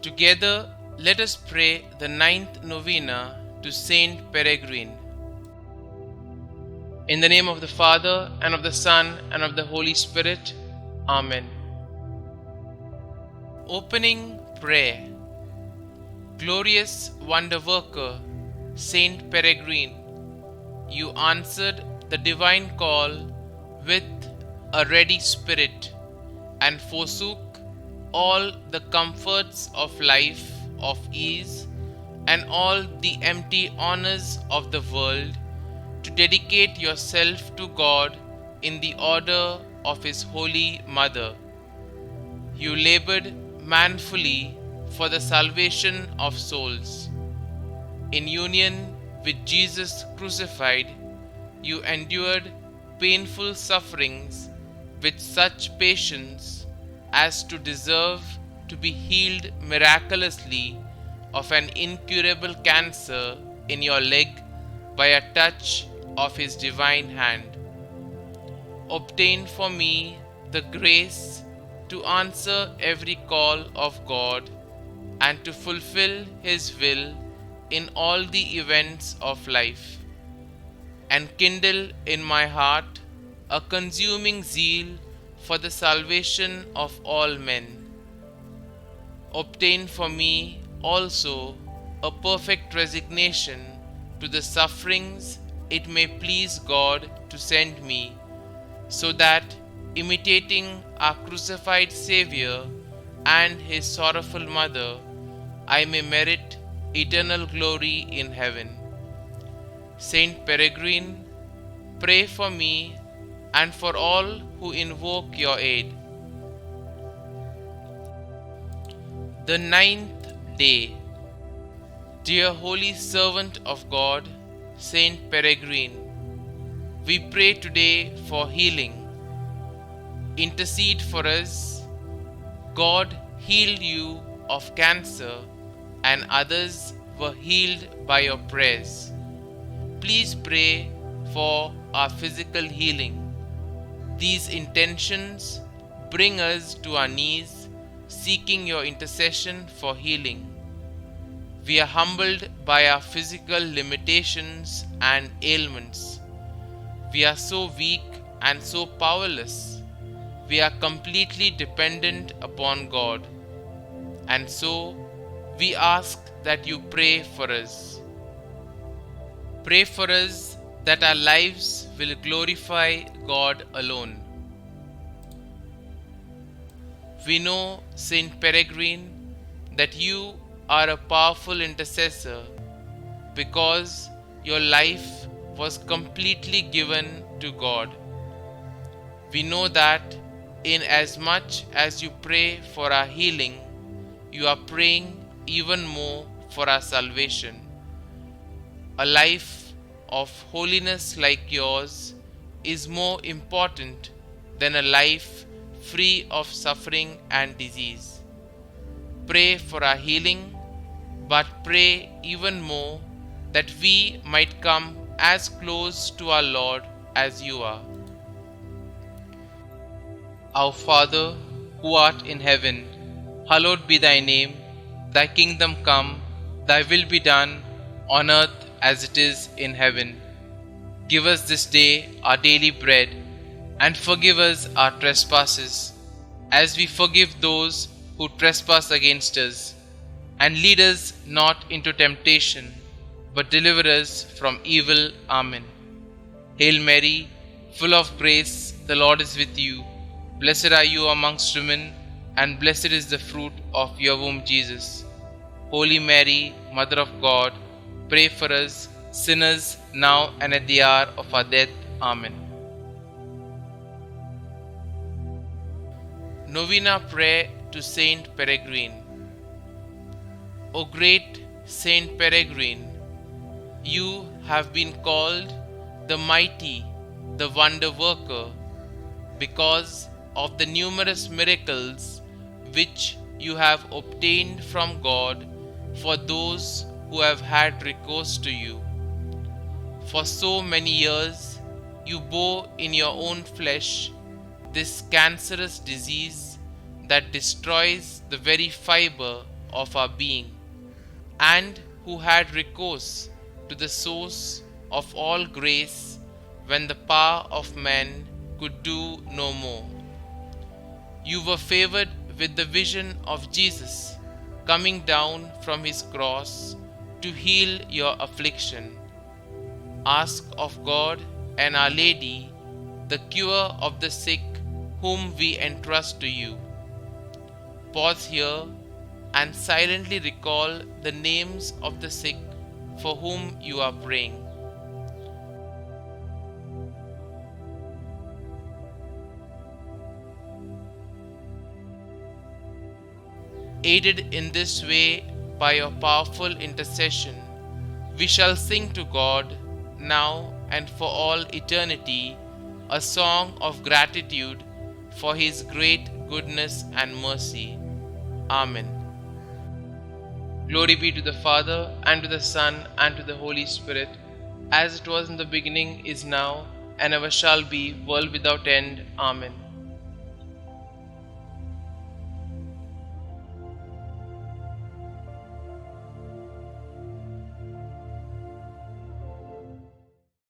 Together, let us pray the ninth novena to St Peregrine. In the name of the Father, and of the Son, and of the Holy Spirit. Amen. Opening Prayer. Glorious wonder worker, St Peregrine, you answered the divine call with a ready spirit and forsook all the comforts of life of ease and all the empty honors of the world to dedicate yourself to God in the order of His Holy Mother. You labored manfully for the salvation of souls. In union with Jesus crucified, you endured painful sufferings with such patience as to deserve to be healed miraculously of an incurable cancer in your leg by a touch of His divine hand. Obtain for me the grace to answer every call of God and to fulfill His will in all the events of life, and kindle in my heart a consuming zeal for the salvation of all men. Obtain for me also a perfect resignation to the sufferings it may please God to send me, so that, imitating our crucified Xavier and His sorrowful mother, I may merit eternal glory in heaven. Saint Peregrine, pray for me and for all who invoke your aid. The ninth day. Dear holy servant of God, Saint Peregrine, we pray today for healing. Intercede for us. God healed you of cancer, and others were healed by your prayers. Please pray for our physical healing. These intentions bring us to our knees, seeking your intercession for healing. We are humbled by our physical limitations and ailments. We are so weak and so powerless. We are completely dependent upon God. And so, we ask that you pray for us. Pray for us that our lives will glorify God alone. We know, Saint Peregrine, that you are a powerful intercessor because your life was completely given to God. We know that in as much as you pray for our healing, you are praying even more for our salvation. A life of holiness like yours is more important than a life free of suffering and disease. Pray for our healing, but pray even more that we might come as close to our Lord as you are. Our Father, who art in heaven, hallowed be thy name. Thy kingdom come, thy will be done, on earth as it is in heaven. Give us this day our daily bread, and forgive us our trespasses, as we forgive those who trespass against us. And lead us not into temptation, but deliver us from evil. Amen. Hail Mary, full of grace, the Lord is with you. Blessed are you amongst women, and blessed is the fruit of your womb, Jesus. Holy Mary, Mother of God, pray for us sinners now and at the hour of our death. Amen. Novena Prayer to Saint Peregrine. O great Saint Peregrine, you have been called the mighty, the wonder worker, because of the numerous miracles which you have obtained from God for those who have had recourse to you. For so many years you bore in your own flesh this cancerous disease that destroys the very fiber of our being, and who had recourse to the source of all grace when the power of men could do no more. You were favored with the vision of Jesus coming down from his cross to heal your affliction. Ask of God and Our Lady the cure of the sick whom we entrust to you. Pause here and silently recall the names of the sick for whom you are praying. Aided in this way by your powerful intercession, we shall sing to God now and for all eternity a song of gratitude for His great goodness and mercy. Amen. Glory be to the Father, and to the Son, and to the Holy Spirit, as it was in the beginning, is now, and ever shall be, world without end. Amen.